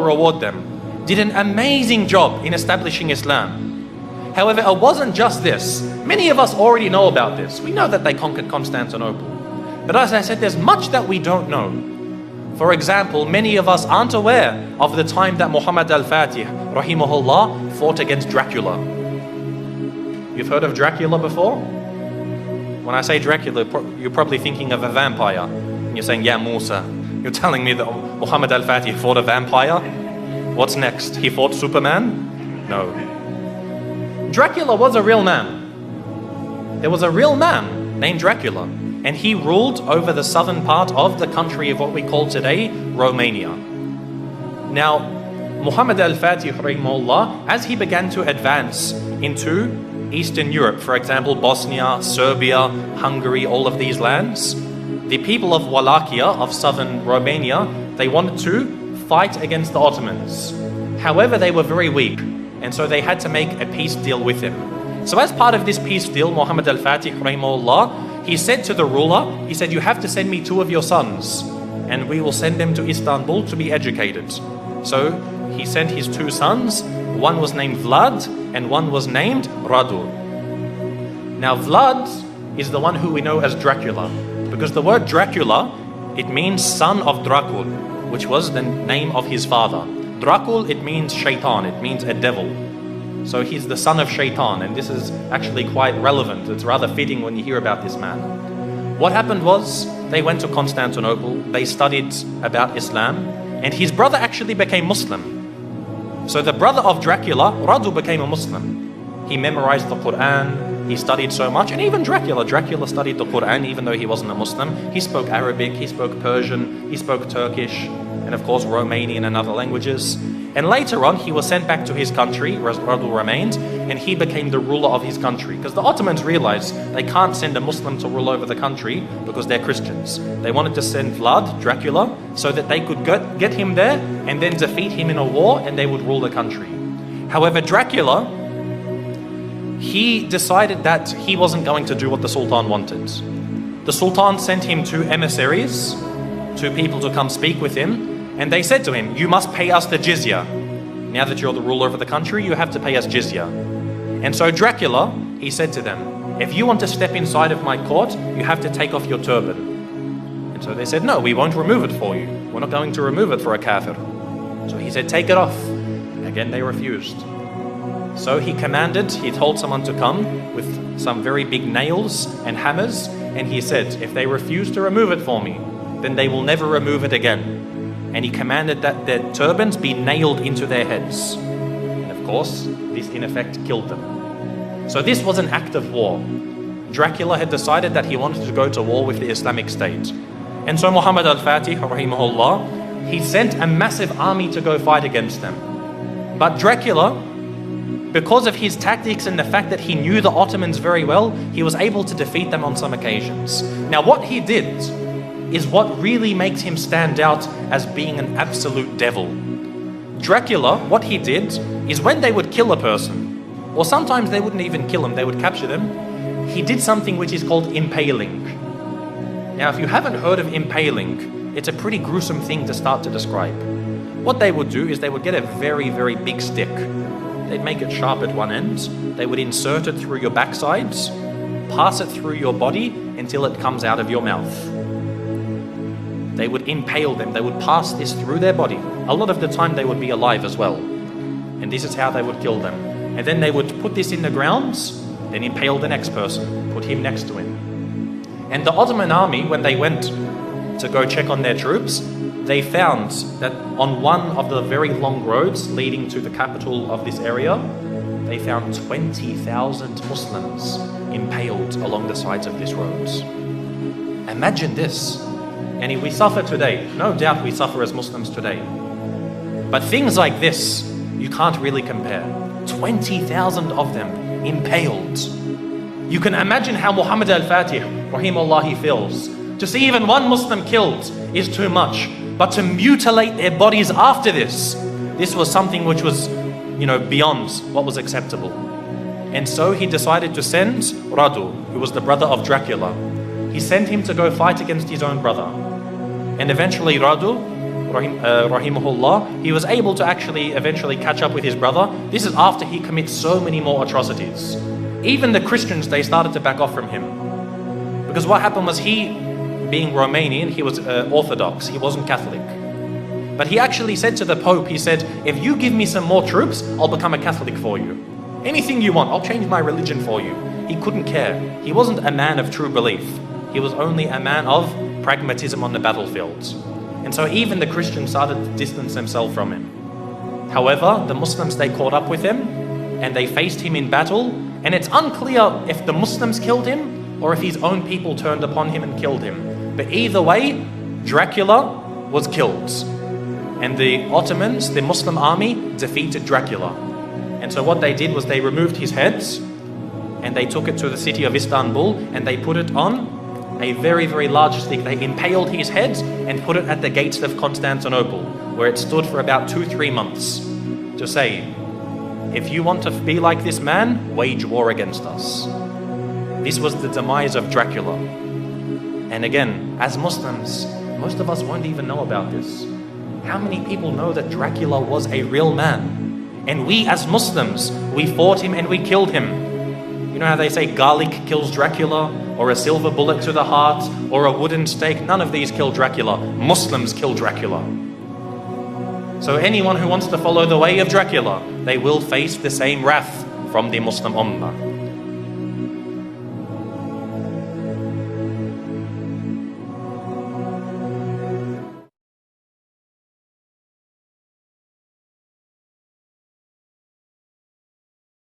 reward them, did an amazing job in establishing Islam. However, it wasn't just this. Many of us already know about this. We know that they conquered Constantinople. But as I said, there's much that we don't know. For example, many of us aren't aware of the time that Muhammad al-Fatih, rahimahullah, fought against Dracula. You've heard of Dracula before? When I say Dracula, you're probably thinking of a vampire. And you're saying, yeah, Musa. You're telling me that Muhammad al-Fatih fought a vampire? What's next? He fought Superman? No. Dracula was a real man. There was a real man named Dracula. And he ruled over the southern part of the country of what we call today Romania. Now, Muhammad al-Fatih, rahimahullah, as he began to advance into Eastern Europe, for example, Bosnia, Serbia, Hungary, all of these lands, the people of Wallachia, of southern Romania, they wanted to fight against the Ottomans. However, they were very weak, and so they had to make a peace deal with him. So as part of this peace deal, Muhammad al-Fatih, rahimahullah, he said to the ruler, he said, you have to send me 2 of your sons, and we will send them to Istanbul to be educated. So he sent his 2 sons. One was named Vlad, and one was named Radu. Now Vlad is the one who we know as Dracula, because the word Dracula, it means son of Dracul, which was the name of his father. Dracul, it means shaitan, it means a devil. So he's the son of shaitan, and this is actually quite relevant. It's rather fitting when you hear about this man. What happened was, they went to Constantinople, they studied about Islam, and his brother actually became Muslim. So the brother of Dracula, Radu, became a Muslim. He memorized the Quran, he studied so much, and even Dracula studied the Quran even though he wasn't a Muslim. He spoke Arabic, he spoke Persian, he spoke Turkish, and of course Romanian and other languages. And later on, he was sent back to his country, where Radu remained, and he became the ruler of his country. Because the Ottomans realized they can't send a Muslim to rule over the country because they're Christians. They wanted to send Vlad, Dracula, so that they could get him there and then defeat him in a war, and they would rule the country. However, Dracula, he decided that he wasn't going to do what the Sultan wanted. The Sultan sent him 2 emissaries, 2 people to come speak with him, and they said to him, you must pay us the jizya. Now that you're the ruler of the country, you have to pay us jizya. And so Dracula, he said to them, if you want to step inside of my court, you have to take off your turban. And so they said, no, we won't remove it for you. We're not going to remove it for a kafir. So he said, take it off. Again, they refused. So he told someone to come with some very big nails and hammers, and he said, if they refuse to remove it for me, then they will never remove it again. And he commanded that their turbans be nailed into their heads. And of course, this in effect killed them. So this was an act of war. Dracula had decided that he wanted to go to war with the Islamic State. And so Muhammad al-Fatih, rahimahullah, he sent a massive army to go fight against them. But Dracula, because of his tactics and the fact that he knew the Ottomans very well, he was able to defeat them on some occasions. Now what he did is what really makes him stand out as being an absolute devil. Dracula, what he did is when they would kill a person, or sometimes they wouldn't even kill them, they would capture them, he did something which is called impaling. Now, if you haven't heard of impaling, it's a pretty gruesome thing to start to describe. What they would do is they would get a very, very big stick. They'd make it sharp at one end, they would insert it through your backsides, pass it through your body until it comes out of your mouth. They would impale them, they would pass this through their body. A lot of the time they would be alive as well. And this is how they would kill them. And then they would put this in the ground, then impale the next person, put him next to him. And the Ottoman army, when they went to go check on their troops, they found that on one of the very long roads leading to the capital of this area, they found 20,000 Muslims impaled along the sides of this road. Imagine this. And we suffer today. No doubt we suffer as Muslims today. But things like this, you can't really compare. 20,000 of them impaled. You can imagine how Muhammad al-Fatih, rahimahullah, he feels. To see even one Muslim killed is too much. But to mutilate their bodies after this was something which was, beyond what was acceptable. And so he decided to send Radu, who was the brother of Dracula. He sent him to go fight against his own brother. And eventually Radu, rahimahullah, he was able to actually eventually catch up with his brother. This is after he commits so many more atrocities. Even the Christians, they started to back off from him. Because what happened was, he, being Romanian, he was Orthodox, he wasn't Catholic. But he actually said to the Pope, he said, if you give me some more troops, I'll become a Catholic for you. Anything you want, I'll change my religion for you. He couldn't care. He wasn't a man of true belief. He was only a man of pragmatism on the battlefields. And so even the Christians started to distance themselves from him. However, the Muslims, they caught up with him and they faced him in battle. And it's unclear if the Muslims killed him or if his own people turned upon him and killed him. But either way, Dracula was killed. And the Ottomans, the Muslim army, defeated Dracula. And so what they did was they removed his heads and they took it to the city of Istanbul and they put it on a very, very large stick. They impaled his head and put it at the gates of Constantinople, where it stood for about 2-3 months, to say, if you want to be like this man, wage war against us. This was the demise of Dracula. And again, as Muslims, most of us won't even know about this. How many people know that Dracula was a real man? And we as Muslims, we fought him and we killed him. You know how they say garlic kills Dracula, or a silver bullet to the heart, or a wooden stake? None of these kill Dracula. Muslims kill Dracula. So anyone who wants to follow the way of Dracula, they will face the same wrath from the Muslim Ummah.